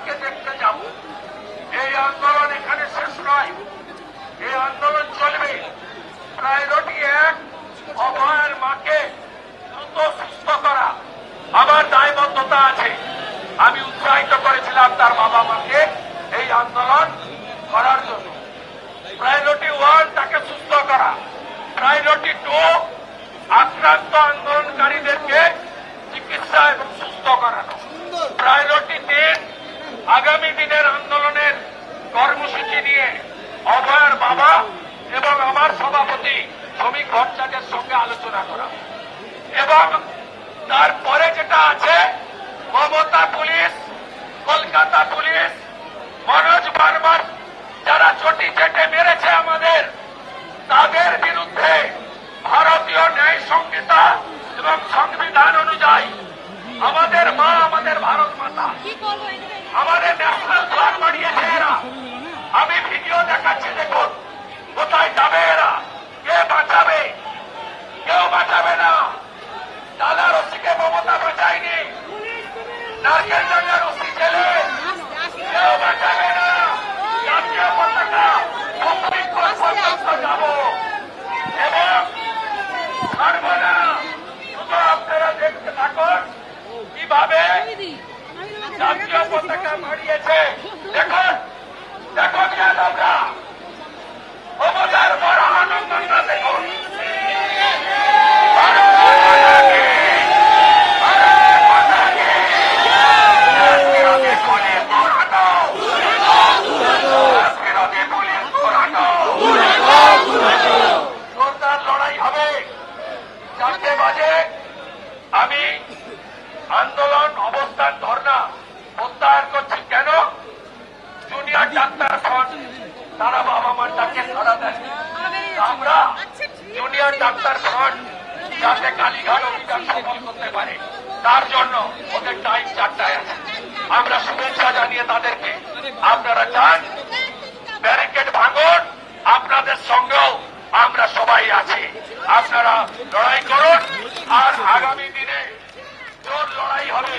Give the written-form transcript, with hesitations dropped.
মাকে দেখতে যাব। এই আন্দোলন এখানে শেষ নয়, এই আন্দোলন চলবে। প্রায়োরিটি 1, অভয়ের মাকে দ্রুত সুস্থ করা আমার দায়বদ্ধতা আছে। আমি উৎসাহিত করেছিলাম তার বাবা মাকে এই আন্দোলন করার জন্য। প্রায়োরিটি 1 তাকে সুস্থ করা, প্রায়োরিটি 2 আক্রান্ত আন্দোলনকারীদেরকে চিকিৎসা এবং সুস্থ করানো, প্রায়োরিটি 3 আগামী দিনের আন্দোলনের কর্মসূচি নিয়ে অভয়ের বাবা এবং আমার সভাপতি শ্রমিক ভট্টাচার্যের সঙ্গে আলোচনা করা। এবং তারপরে যেটা আছে, মমতা পুলিশ, কলকাতা পুলিশ, মনোজ বার্মার যারা চটি চেটে মেরেছে আমাদের, তাদের বিরুদ্ধে ভারতীয় ন্যায় সংহিতা এবং সংবিধান অনুযায়ী আমাদের মা, আমাদের ভারত মাতা, আমাদের ন্যাশনাল ফ্ল্যাগ বাড়িয়েছে এরা। আমি ভিডিও দেখাচ্ছি, দেখুন কোথায় যাবে এরা, কে বাঁচাবে? কেউ বাঁচাবে না। ডালা রশিকে মমতা বাঁচায়নি, নারকেল ডাঙ্গা রশি ছেলে কেউ বাঁচাবে না। জাতীয় পতাকা সুপ্রিম কোর্ট পর্যন্ত যাব এবং ছাড়ব না। শুধু আপনারা দেখতে থাকুন কিভাবে জাতীয় পতাকা মারিয়েছে। দেখুন, দেখুন যাদবরা, মমতার বড় আনন্দটা দেখুন। জোরদার লড়াই হবে 4টে বাজে। আমি আন্দোলন, অবস্থান, ধর্ণা প্রত্যাহার করছি। কেন? জুনিয়র ডাক্তার ফ্রন্ট তারা বাবা মার ডাকে সাড়া দেয়। আমরা জুনিয়র ডাক্তার ফ্রন্ট যাতে কালীঘাট অভিযান সফল করতে পারে, তার জন্য ওদের টাইম 4টায় আছে। আমরা শুভেচ্ছা জানিয়ে তাদেরকে, আপনারা যান, ব্যারিকেড ভাঙুন, আপনাদের সঙ্গেও আমরা সবাই আছি। আপনারা লড়াই করুন, আর আগামী দিনে জোর লড়াই হবে।